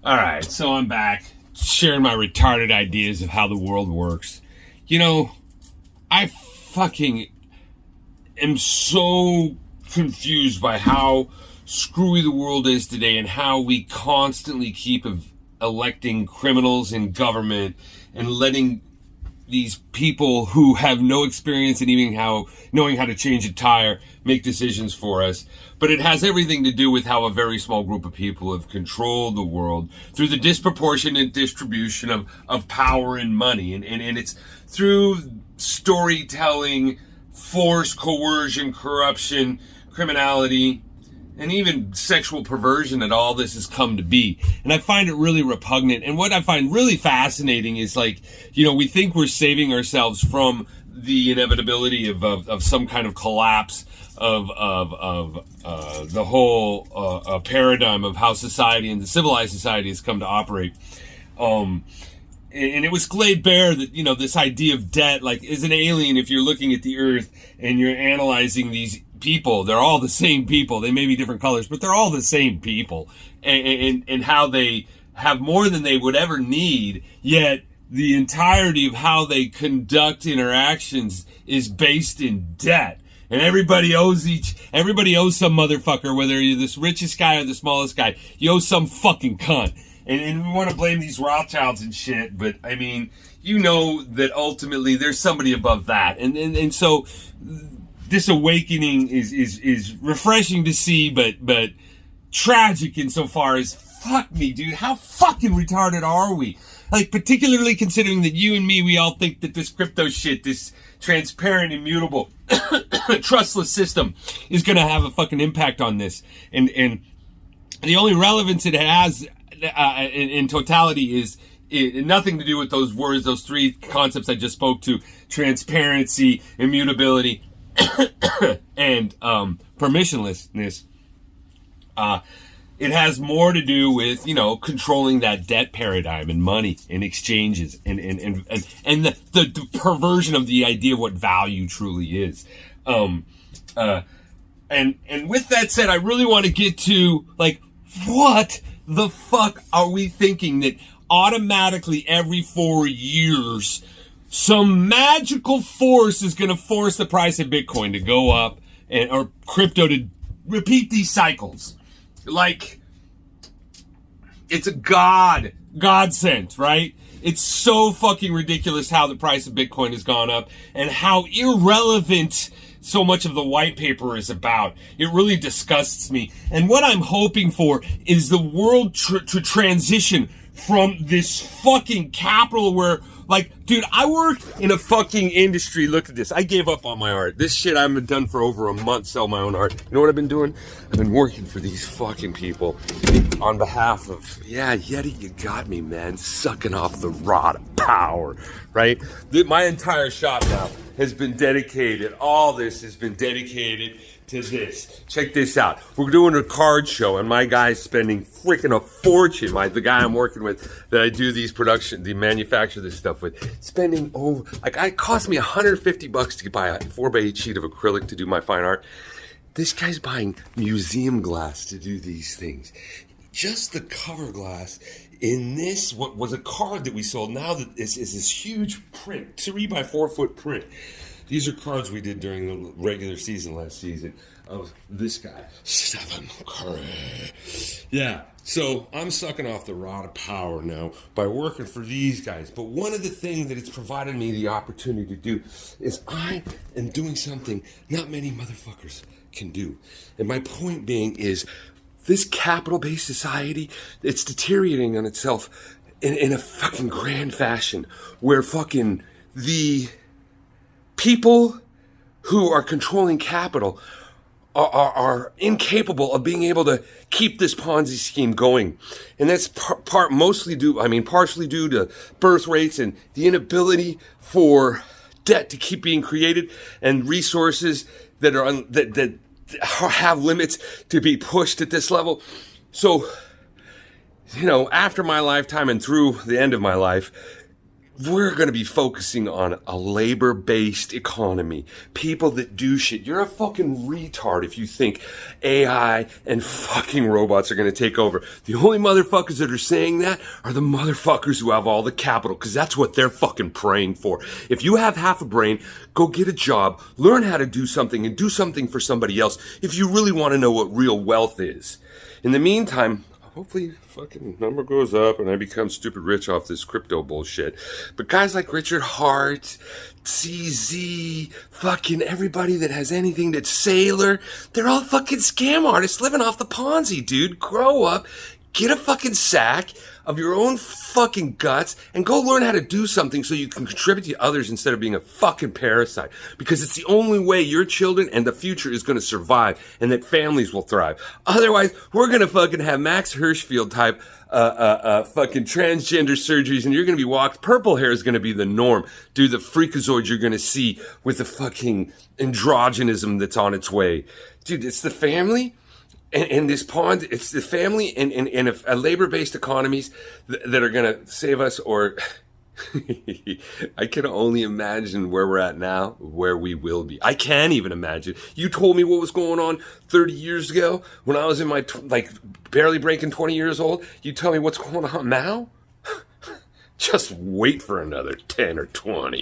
All right, so I'm back sharing my retarded ideas of how the world works. You know, I fucking am so confused by how screwy the world is today and how we constantly keep electing criminals in government and letting these people who have no experience in even knowing how to change a tire make decisions for us. But it has everything to do with how a very small group of people have controlled the world through the disproportionate distribution of power and money. And it's through storytelling, force, coercion, corruption, criminality, and even sexual perversion that all this has come to be. And I find it really repugnant. And what I find really fascinating is, like, you know, we think we're saving ourselves from the inevitability of some kind of collapse of the whole paradigm of how society and the civilized society has come to operate. And it was laid bare that, you know, this idea of debt, like, is an alien. If you're looking at the earth and you're analyzing these people, they're all the same people. They may be different colors, but they're all the same people. And how they have more than they would ever need, yet the entirety of how they conduct interactions is based in debt. And everybody owes some motherfucker, whether you're the richest guy or the smallest guy. You owe some fucking cunt. And we want to blame these Rothschilds and shit, but I mean, you know that ultimately there's somebody above that. And so this awakening is refreshing to see, but tragic insofar as, fuck me, dude, how fucking retarded are we? Like, particularly considering that you and me, we all think that this crypto shit, this transparent, immutable, trustless system is going to have a fucking impact on this. And the only relevance it has in totality is nothing to do with those words, those three concepts I just spoke to: transparency, immutability, and permissionlessness. It has more to do with, you know, controlling that debt paradigm and money and exchanges and the perversion of the idea of what value truly is. And with that said, I really want to get to, like, what the fuck are we thinking that automatically every 4 years some magical force is going to force the price of Bitcoin to go up or crypto to repeat these cycles? Like, it's a godsend, right? It's so fucking ridiculous how the price of Bitcoin has gone up and how irrelevant so much of the white paper is about. It really disgusts me. And what I'm hoping for is the world to transition from this fucking capital where, like, dude, I work in a fucking industry. Look at this. I gave up on my art. This shit I've been done for over a month, sell my own art. You know what I've been doing? I've been working for these fucking people on behalf of, yeah, Yeti, you got me, man. Sucking off the rod of power, right? My entire shop now has been dedicated. All this has been dedicated to this. Check this out. We're doing a card show, and my guy's spending freaking a fortune. The guy I'm working with, that I do the manufacture this stuff with, spending over, like, it cost me $150 to buy a 4x8 sheet of acrylic to do my fine art. This guy's buying museum glass to do these things. Just the cover glass in this, what was a card that we sold, now that is this huge print, 3x4 foot print. These are cards we did during the regular season last season of this guy, Stephen Curry. Yeah, so I'm sucking off the rod of power now by working for these guys. But one of the things that it's provided me the opportunity to do is I am doing something not many motherfuckers can do. And my point being is, this capital-based society, it's deteriorating on itself in a fucking grand fashion, where fucking the people who are controlling capital are incapable of being able to keep this Ponzi scheme going. And that's partially due to birth rates and the inability for debt to keep being created and resources that have limits to be pushed at this level. So, you know, after my lifetime and through the end of my life, we're going to be focusing on a labor-based economy. People that do shit. You're a fucking retard if you think AI and fucking robots are going to take over. The only motherfuckers that are saying that are the motherfuckers who have all the capital, because that's what they're fucking praying for. If you have half a brain, go get a job, learn how to do something, and do something for somebody else if you really want to know what real wealth is. In the meantime, hopefully fucking number goes up and I become stupid rich off this crypto bullshit. But guys like Richard Hart, CZ, fucking everybody that has anything that's Sailor, they're all fucking scam artists living off the Ponzi, dude. Grow up, get a fucking sack of your own fucking guts and go learn how to do something so you can contribute to others instead of being a fucking parasite. Because it's the only way your children and the future is going to survive and that families will thrive. Otherwise, we're going to fucking have Max Hirschfeld type fucking transgender surgeries and you're going to be walked. Purple hair is going to be the norm. Dude, the freakazoid you're going to see with the fucking androgenism that's on its way. Dude, it's the family. And this pond, it's the family and a labor-based economies that are going to save us, or I can only imagine where we're at now, where we will be. I can't even imagine. You told me what was going on 30 years ago when I was in my, barely breaking 20 years old. You tell me what's going on now? Just wait for another 10 or 20.